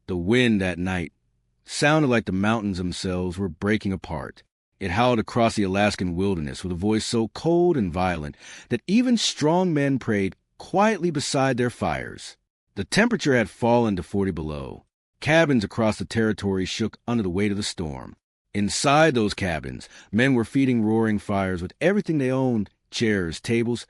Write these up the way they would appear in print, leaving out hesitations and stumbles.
The wind that night sounded like the mountains themselves were breaking apart. It howled across the Alaskan wilderness with a voice so cold and violent that even strong men prayed quietly beside their fires. The temperature had fallen to 40 below. Cabins across the territory shook under the weight of the storm. Inside those cabins, men were feeding roaring fires with everything they owned, chairs, tables,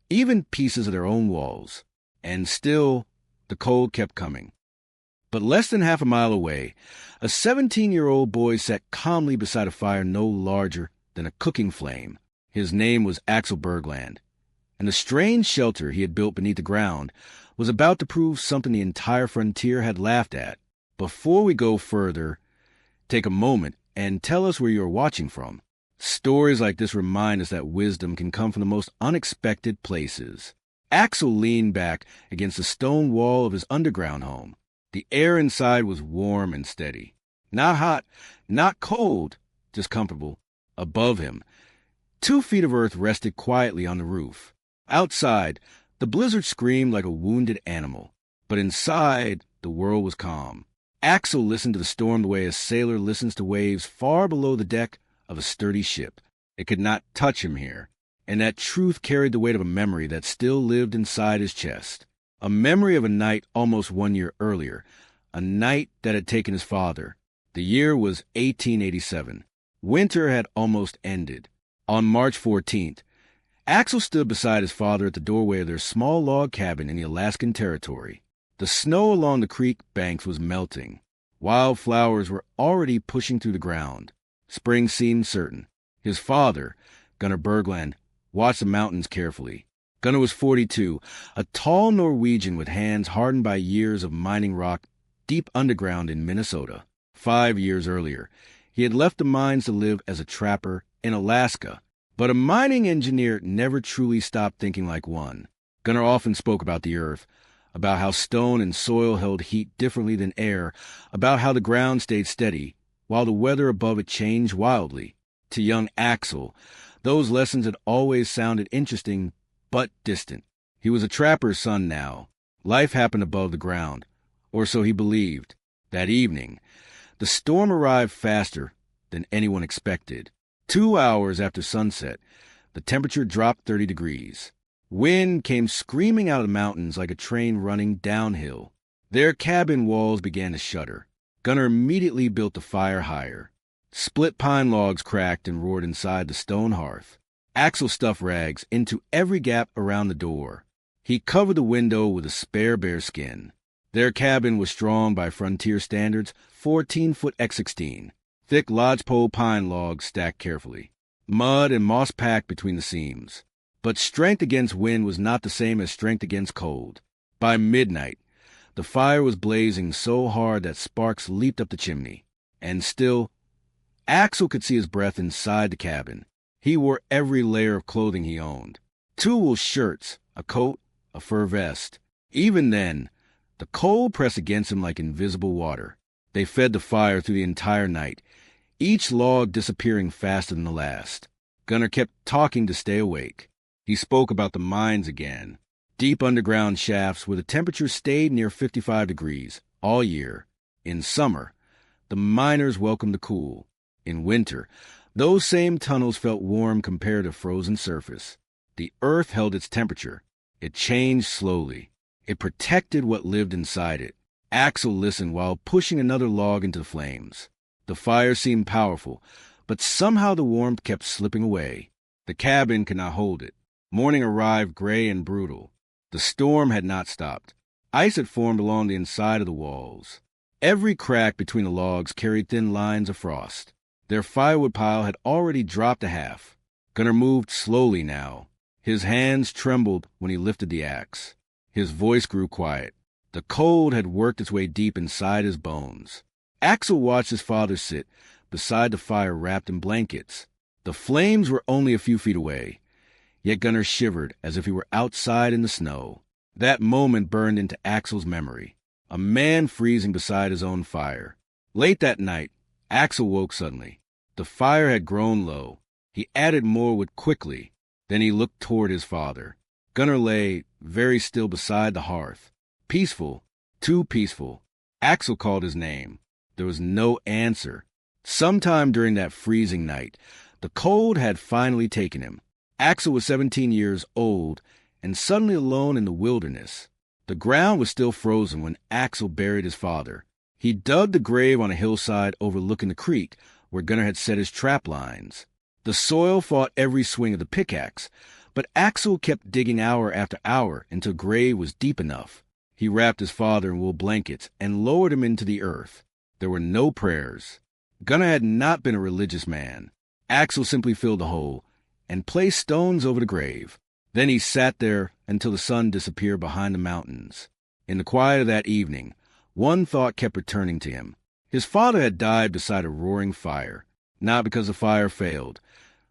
even pieces of their own walls. And still, the cold kept coming. But less than half a mile away, a 17-year-old boy sat calmly beside a fire no larger than a cooking flame. His name was Axel Bergland, and the strange shelter he had built beneath the ground was about to prove something the entire frontier had laughed at. Before we go further, take a moment and tell us where you are watching from. Stories like this remind us that wisdom can come from the most unexpected places. Axel leaned back against the stone wall of his underground home. The air inside was warm and steady. Not hot, not cold, just comfortable. Above him, 2 feet of earth rested quietly on the roof. Outside, the blizzard screamed like a wounded animal. But inside, the world was calm. Axel listened to the storm the way a sailor listens to waves far below the deck of a sturdy ship. It could not touch him here, and that truth carried the weight of a memory that still lived inside his chest. A memory of a night almost 1 year earlier, a night that had taken his father. The year was 1887. Winter had almost ended. On March 14th, Axel stood beside his father at the doorway of their small log cabin in the Alaskan Territory. The snow along the creek banks was melting. Wildflowers were already pushing through the ground. Spring seemed certain. His father, Gunnar Bergland, watched the mountains carefully. Gunnar was 42, a tall Norwegian with hands hardened by years of mining rock deep underground in Minnesota. 5 years earlier, he had left the mines to live as a trapper in Alaska. But a mining engineer never truly stopped thinking like one. Gunnar often spoke about the earth, about how stone and soil held heat differently than air, about how the ground stayed steady, while the weather above it changed wildly. To young Axel, those lessons had always sounded interesting, but distant. He was a trapper's son now. Life happened above the ground, or so he believed. That evening, the storm arrived faster than anyone expected. 2 hours after sunset, the temperature dropped 30 degrees. Wind came screaming out of the mountains like a train running downhill. Their cabin walls began to shudder. Gunnar immediately built the fire higher. Split pine logs cracked and roared inside the stone hearth. Axel stuffed rags into every gap around the door. He covered the window with a spare bearskin. Their cabin was strong by frontier standards, 14-foot x16. Thick lodgepole pine logs stacked carefully. Mud and moss packed between the seams. But strength against wind was not the same as strength against cold. By midnight, the fire was blazing so hard that sparks leaped up the chimney. And still, Axel could see his breath inside the cabin. He wore every layer of clothing he owned. 2 wool shirts, a coat, a fur vest. Even then, the cold pressed against him like invisible water. They fed the fire through the entire night, each log disappearing faster than the last. Gunnar kept talking to stay awake. He spoke about the mines again. Deep underground shafts where the temperature stayed near 55 degrees all year. In summer, the miners welcomed the cool. In winter, those same tunnels felt warm compared to frozen surface. The earth held its temperature. It changed slowly. It protected what lived inside it. Axel listened while pushing another log into the flames. The fire seemed powerful, but somehow the warmth kept slipping away. The cabin could not hold it. Morning arrived gray and brutal. The storm had not stopped. Ice had formed along the inside of the walls. Every crack between the logs carried thin lines of frost. Their firewood pile had already dropped a half. Gunnar moved slowly now. His hands trembled when he lifted the axe. His voice grew quiet. The cold had worked its way deep inside his bones. Axel watched his father sit beside the fire wrapped in blankets. The flames were only a few feet away. Yet Gunnar shivered as if he were outside in the snow. That moment burned into Axel's memory. A man freezing beside his own fire. Late that night, Axel woke suddenly. The fire had grown low. He added more wood quickly. Then he looked toward his father. Gunnar lay very still beside the hearth. Peaceful, too peaceful. Axel called his name. There was no answer. Sometime during that freezing night, the cold had finally taken him. Axel was 17 years old and suddenly alone in the wilderness. The ground was still frozen when Axel buried his father. He dug the grave on a hillside overlooking the creek where Gunnar had set his trap lines. The soil fought every swing of the pickaxe, but Axel kept digging hour after hour until the grave was deep enough. He wrapped his father in wool blankets and lowered him into the earth. There were no prayers. Gunnar had not been a religious man. Axel simply filled the hole and placed stones over the grave. Then he sat there until the sun disappeared behind the mountains. In the quiet of that evening, one thought kept returning to him. His father had died beside a roaring fire, not because the fire failed,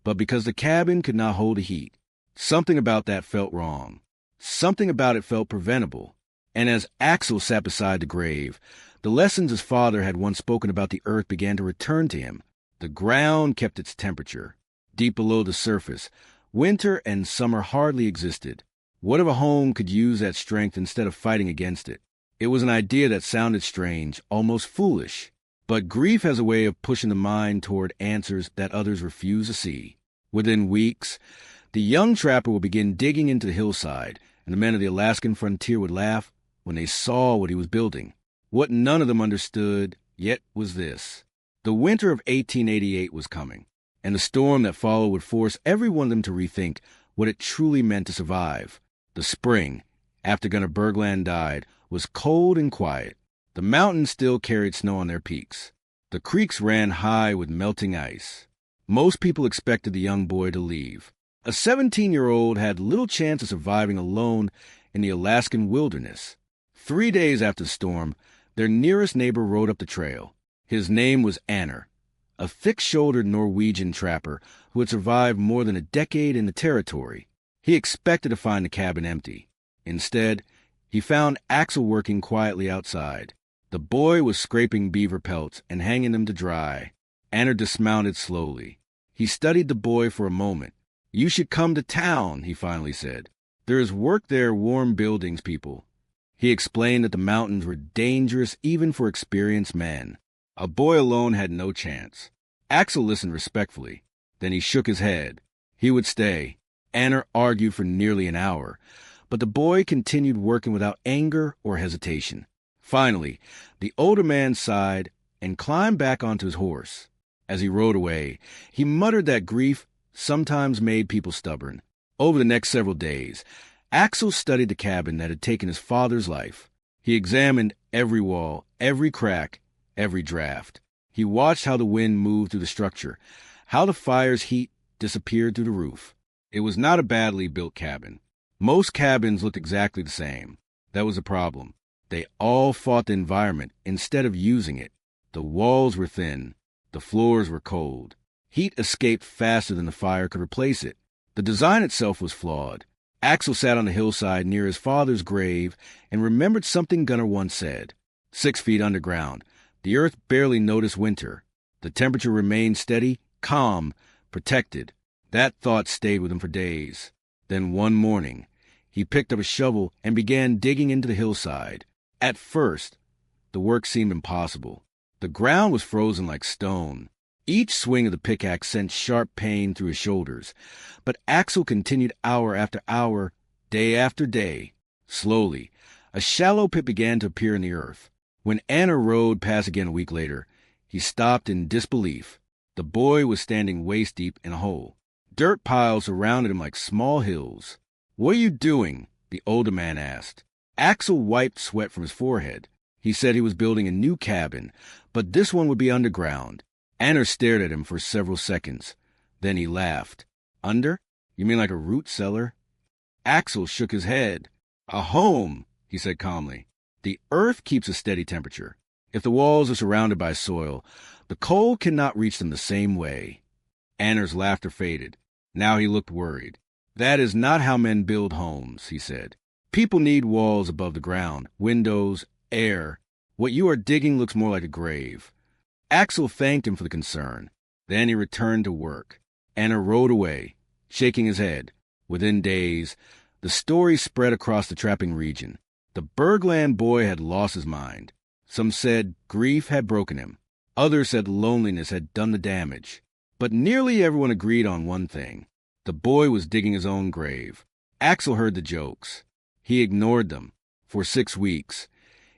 but because the cabin could not hold the heat. Something about that felt wrong. Something about it felt preventable. And as Axel sat beside the grave, the lessons his father had once spoken about the earth began to return to him. The ground kept its temperature. Deep below the surface, winter and summer hardly existed. What if a home could use that strength instead of fighting against it? It was an idea that sounded strange, almost foolish. But grief has a way of pushing the mind toward answers that others refuse to see. Within weeks, the young trapper would begin digging into the hillside, and the men of the Alaskan frontier would laugh when they saw what he was building. What none of them understood yet was this. The winter of 1888 was coming, and the storm that followed would force every one of them to rethink what it truly meant to survive. The spring, after Gunnar Bergland died, was cold and quiet. The mountains still carried snow on their peaks. The creeks ran high with melting ice. Most people expected the young boy to leave. A 17-year-old had little chance of surviving alone in the Alaskan wilderness. 3 days after the storm, their nearest neighbor rode up the trail. His name was Einar, a thick-shouldered Norwegian trapper who had survived more than a decade in the territory. He expected to find the cabin empty. Instead, he found Axel working quietly outside. The boy was scraping beaver pelts and hanging them to dry. Einar dismounted slowly. He studied the boy for a moment. "You should come to town," he finally said. "There is work there, warm buildings, people." He explained that the mountains were dangerous even for experienced men. A boy alone had no chance. Axel listened respectfully. Then he shook his head. He would stay. Einar argued for nearly an hour, but the boy continued working without anger or hesitation. Finally, the older man sighed and climbed back onto his horse. As he rode away, he muttered that grief sometimes made people stubborn. Over the next several days, Axel studied the cabin that had taken his father's life. He examined every wall, every crack, every draft. He watched how the wind moved through the structure, how the fire's heat disappeared through the roof. It was not a badly built cabin. Most cabins looked exactly the same. That was the problem. They all fought the environment instead of using it. The walls were thin. The floors were cold. Heat escaped faster than the fire could replace it. The design itself was flawed. Axel sat on the hillside near his father's grave and remembered something Gunnar once said. 6 feet underground, the earth barely noticed winter. The temperature remained steady, calm, protected. That thought stayed with him for days. Then one morning, he picked up a shovel and began digging into the hillside. At first, the work seemed impossible. The ground was frozen like stone. Each swing of the pickaxe sent sharp pain through his shoulders. But Axel continued hour after hour, day after day. Slowly, a shallow pit began to appear in the earth. When Einar rode past again a week later, he stopped in disbelief. The boy was standing waist-deep in a hole. Dirt piles surrounded him like small hills. "What are you doing?" the older man asked. Axel wiped sweat from his forehead. He said he was building a new cabin, but this one would be underground. Einar stared at him for several seconds. Then he laughed. "Under? You mean like a root cellar?" Axel shook his head. "A home," he said calmly. "The earth keeps a steady temperature. If the walls are surrounded by soil, the cold cannot reach them the same way." Einar's laughter faded. Now he looked worried. "That is not how men build homes," he said. "People need walls above the ground, windows, air. What you are digging looks more like a grave." Axel thanked him for the concern. Then he returned to work. Einar rode away, shaking his head. Within days, the story spread across the trapping region. The Bergland boy had lost his mind. Some said grief had broken him. Others said loneliness had done the damage. But nearly everyone agreed on one thing. The boy was digging his own grave. Axel heard the jokes. He ignored them. For 6 weeks,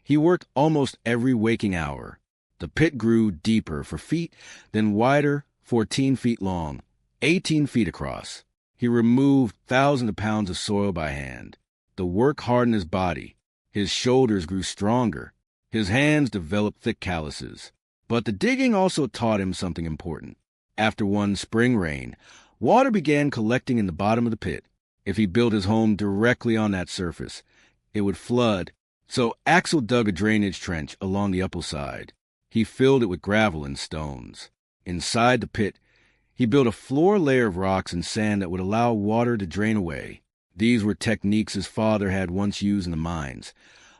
he worked almost every waking hour. The pit grew deeper for feet, then wider, 14 feet long, 18 feet across. He removed thousands of pounds of soil by hand. The work hardened his body. His shoulders grew stronger. His hands developed thick calluses. But the digging also taught him something important. After one spring rain, water began collecting in the bottom of the pit. If he built his home directly on that surface, it would flood. So Axel dug a drainage trench along the upper side. He filled it with gravel and stones. Inside the pit, he built a floor layer of rocks and sand that would allow water to drain away. These were techniques his father had once used in the mines,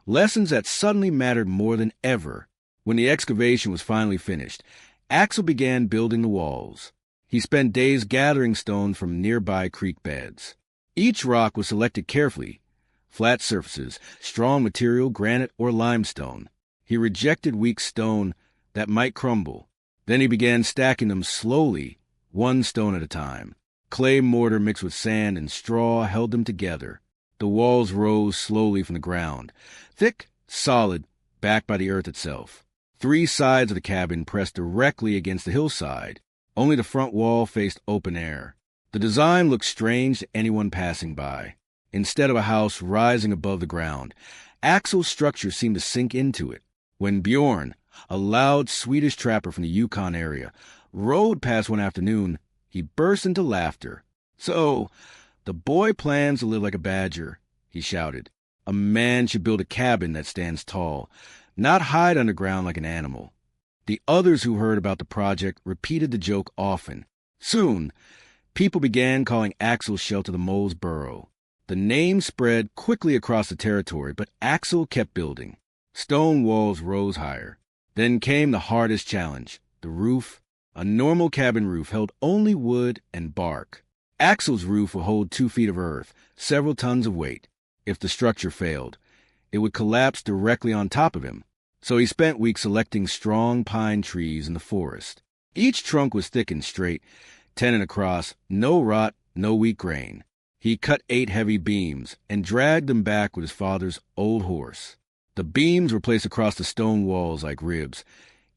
lessons that suddenly mattered more than ever. When the excavation was finally finished, Axel began building the walls. He spent days gathering stone from nearby creek beds. Each rock was selected carefully: flat surfaces, strong material, granite or limestone. He rejected weak stone that might crumble. Then he began stacking them slowly, one stone at a time. Clay mortar mixed with sand and straw held them together. The walls rose slowly from the ground, thick, solid, backed by the earth itself. 3 sides of the cabin pressed directly against the hillside. Only the front wall faced open air. The design looked strange to anyone passing by. Instead of a house rising above the ground, Axel's structure seemed to sink into it. When Bjorn, a loud Swedish trapper from the Yukon area, rode past one afternoon, he burst into laughter. "So, the boy plans to live like a badger," he shouted. "A man should build a cabin that stands tall, not hide underground like an animal." The others who heard about the project repeated the joke often. Soon, people began calling Axel's shelter the Mole's Burrow. The name spread quickly across the territory, but Axel kept building. Stone walls rose higher. Then came the hardest challenge: the roof. A normal cabin roof held only wood and bark. Axel's roof would hold 2 feet of earth, several tons of weight. If the structure failed, it would collapse directly on top of him. So he spent weeks selecting strong pine trees in the forest. Each trunk was thick and straight, tenon across, no rot, no weak grain. He cut 8 heavy beams and dragged them back with his father's old horse. The beams were placed across the stone walls like ribs,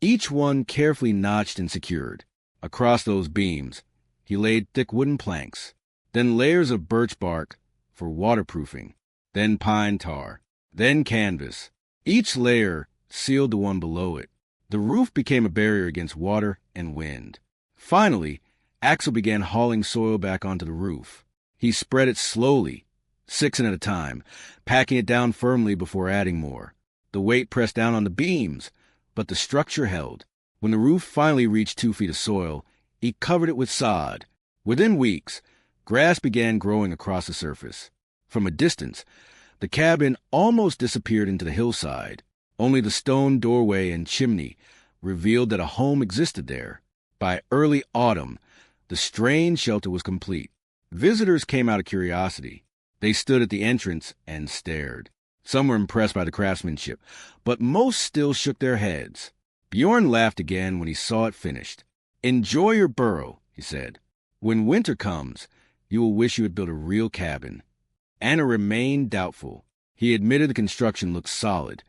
each one carefully notched and secured. Across those beams, he laid thick wooden planks, then layers of birch bark for waterproofing, then pine tar, then canvas. Each layer sealed the one below it. The roof became a barrier against water and wind. Finally, Axel began hauling soil back onto the roof. He spread it slowly, 6 at a time, packing it down firmly before adding more. The weight pressed down on the beams, but the structure held. When the roof finally reached 2 feet of soil, he covered it with sod. Within weeks, grass began growing across the surface. From a distance, the cabin almost disappeared into the hillside. Only the stone doorway and chimney revealed that a home existed there. By early autumn, the strange shelter was complete. Visitors came out of curiosity. They stood at the entrance and stared. Some were impressed by the craftsmanship, but most still shook their heads. Bjorn laughed again when he saw it finished. "Enjoy your burrow," he said. "When winter comes, you will wish you had built a real cabin." Anna remained doubtful. He admitted the construction looked solid,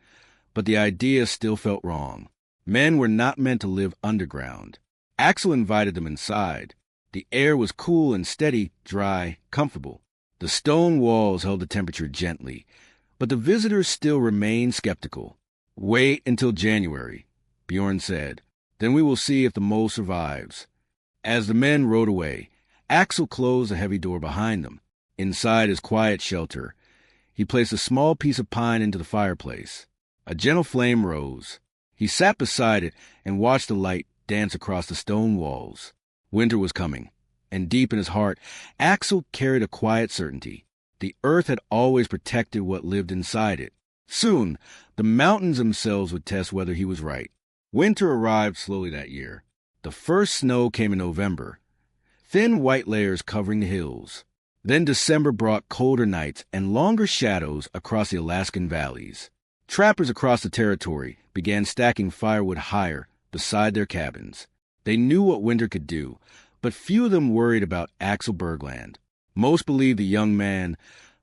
but the idea still felt wrong. Men were not meant to live underground. Axel invited them inside. The air was cool and steady, dry, comfortable. The stone walls held the temperature gently, but the visitors still remained skeptical. "Wait until January," Bjorn said. "Then we will see if the mole survives." As the men rode away, Axel closed the heavy door behind them. Inside his quiet shelter, he placed a small piece of pine into the fireplace. A gentle flame rose. He sat beside it and watched the light dance across the stone walls. Winter was coming, and deep in his heart, Axel carried a quiet certainty. The earth had always protected what lived inside it. Soon, the mountains themselves would test whether he was right. Winter arrived slowly that year. The first snow came in November, thin white layers covering the hills. Then December brought colder nights and longer shadows across the Alaskan valleys. Trappers across the territory began stacking firewood higher beside their cabins. They knew what winter could do, but few of them worried about Axel Bergland. Most believed the young man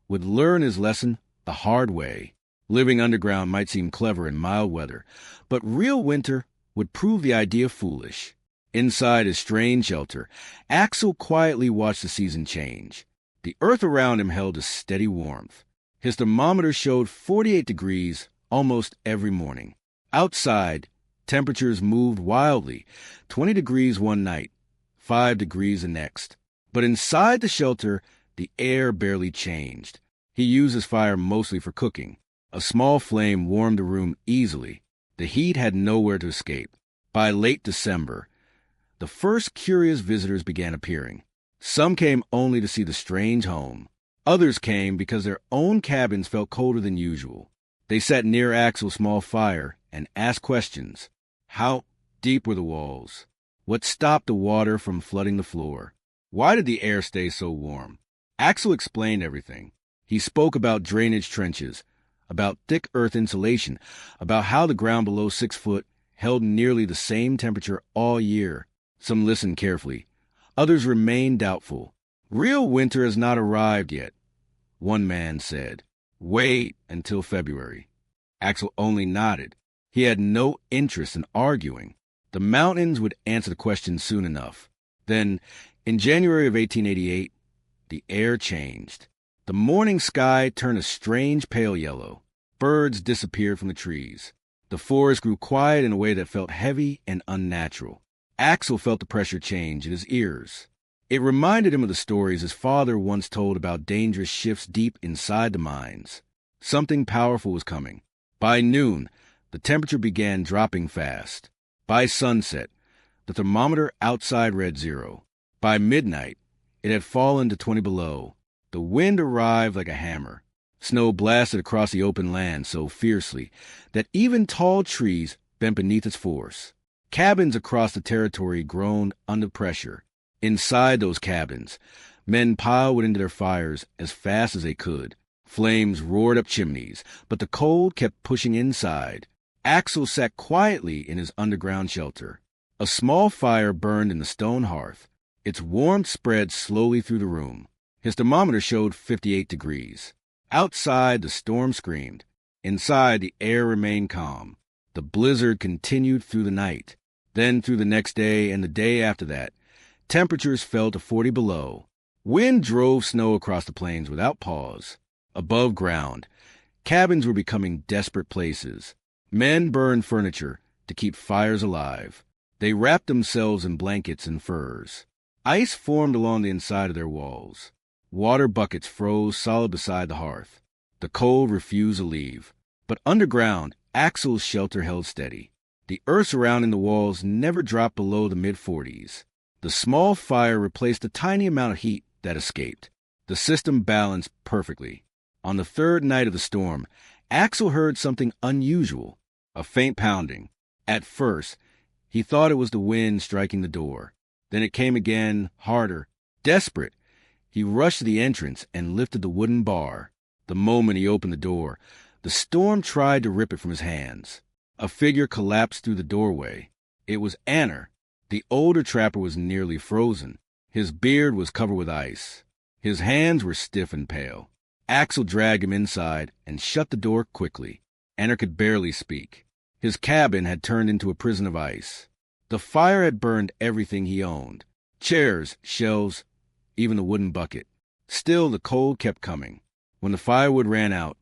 would learn his lesson the hard way. Living underground might seem clever in mild weather, but real winter would prove the idea foolish. Inside his strange shelter, Axel quietly watched the season change. The earth around him held a steady warmth. His thermometer showed 48 degrees almost every morning. Outside, temperatures moved wildly, 20 degrees one night, 5 degrees the next. But inside the shelter, the air barely changed. He used his fire mostly for cooking. A small flame warmed the room easily. The heat had nowhere to escape. By late December, the first curious visitors began appearing. Some came only to see the strange home. Others came because their own cabins felt colder than usual. They sat near Axel's small fire and asked questions. How deep were the walls? What stopped the water from flooding the floor? Why did the air stay so warm? Axel explained everything. He spoke about drainage trenches, about thick earth insulation, about how the ground below 6 foot held nearly the same temperature all year. Some listened carefully. Others remained doubtful. Real winter has not arrived yet, one man said. Wait until February. Axel only nodded. He had no interest in arguing. The mountains would answer the question soon enough. Then, in January of 1888, the air changed. The morning sky turned a strange pale yellow. Birds disappeared from the trees. The forest grew quiet in a way that felt heavy and unnatural. Axel felt the pressure change in his ears. It reminded him of the stories his father once told about dangerous shifts deep inside the mines. Something powerful was coming. By noon, the temperature began dropping fast. By sunset, the thermometer outside read 0. By midnight, it had fallen to 20 below. The wind arrived like a hammer. Snow blasted across the open land so fiercely that even tall trees bent beneath its force. Cabins across the territory groaned under pressure. Inside those cabins, men piled wood into their fires as fast as they could. Flames roared up chimneys, but the cold kept pushing inside. Axel sat quietly in his underground shelter. A small fire burned in the stone hearth. Its warmth spread slowly through the room. His thermometer showed 58 degrees. Outside, the storm screamed. Inside, the air remained calm. The blizzard continued through the night. Then through the next day and the day after that, temperatures fell to 40 below. Wind drove snow across the plains without pause. Above ground, cabins were becoming desperate places. Men burned furniture to keep fires alive. They wrapped themselves in blankets and furs. Ice formed along the inside of their walls. Water buckets froze solid beside the hearth. The cold refused to leave. But underground, Axel's shelter held steady. The earth surrounding the walls never dropped below the mid-40s. The small fire replaced the tiny amount of heat that escaped. The system balanced perfectly. On the third night of the storm, Axel heard something unusual, a faint pounding. At first, he thought it was the wind striking the door. Then it came again, harder. Desperate, he rushed to the entrance and lifted the wooden bar. The moment he opened the door, the storm tried to rip it from his hands. A figure collapsed through the doorway. It was Anner. The older trapper was nearly frozen. His beard was covered with ice. His hands were stiff and pale. Axel dragged him inside and shut the door quickly. Anner could barely speak. His cabin had turned into a prison of ice. The fire had burned everything he owned. Chairs, shelves, even the wooden bucket. Still, the cold kept coming. When the firewood ran out,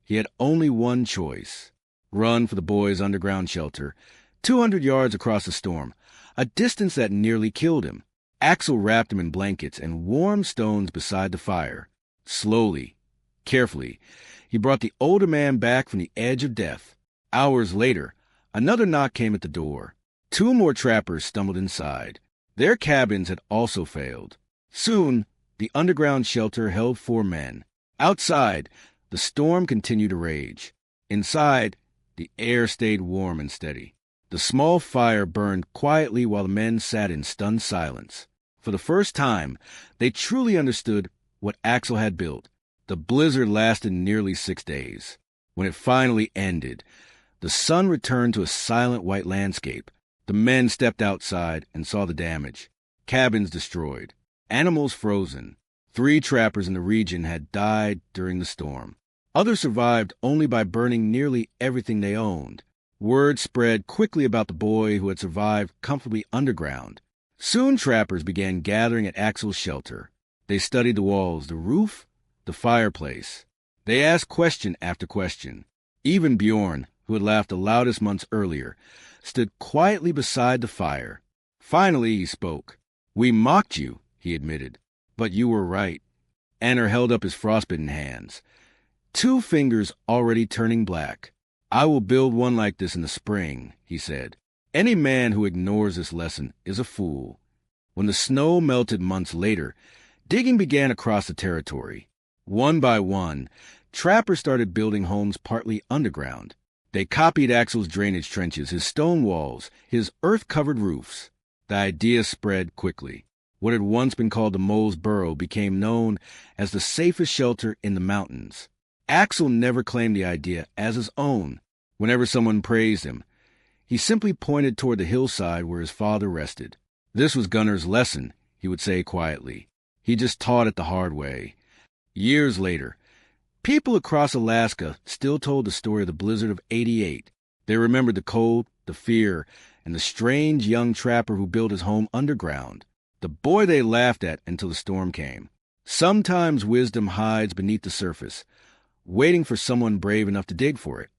he had only one choice. Run for the boys' underground shelter, 200 yards across the storm, a distance that nearly killed him. Axel wrapped him in blankets and warm stones beside the fire. Slowly, carefully, he brought the older man back from the edge of death. Hours later, another knock came at the door. 2 more trappers stumbled inside. Their cabins had also failed. Soon, the underground shelter held 4 men. Outside, the storm continued to rage. Inside, the air stayed warm and steady. The small fire burned quietly while the men sat in stunned silence. For the first time, they truly understood what Axel had built. The blizzard lasted nearly 6 days. When it finally ended, the sun returned to a silent white landscape. The men stepped outside and saw the damage. Cabins destroyed, animals frozen. 3 trappers in the region had died during the storm. Others survived only by burning nearly everything they owned. Word spread quickly about the boy who had survived comfortably underground. Soon trappers began gathering at Axel's shelter. They studied the walls, the roof, the fireplace. They asked question after question. Even Bjorn, who had laughed the loudest months earlier, stood quietly beside the fire. Finally he spoke. "We mocked you," he admitted, "but you were right." Anner held up his frostbitten hands, 2 fingers already turning black. "I will build one like this in the spring," he said. "Any man who ignores this lesson is a fool." When the snow melted months later, digging began across the territory. One by one, trappers started building homes partly underground. They copied Axel's drainage trenches, his stone walls, his earth-covered roofs. The idea spread quickly. What had once been called the Mole's Burrow became known as the safest shelter in the mountains. Axel never claimed the idea as his own. Whenever someone praised him, he simply pointed toward the hillside where his father rested. "This was Gunnar's lesson," he would say quietly. "He just taught it the hard way." Years later, people across Alaska still told the story of the blizzard of '88. They remembered the cold, the fear, and the strange young trapper who built his home underground. The boy they laughed at until the storm came. Sometimes wisdom hides beneath the surface, waiting for someone brave enough to dig for it.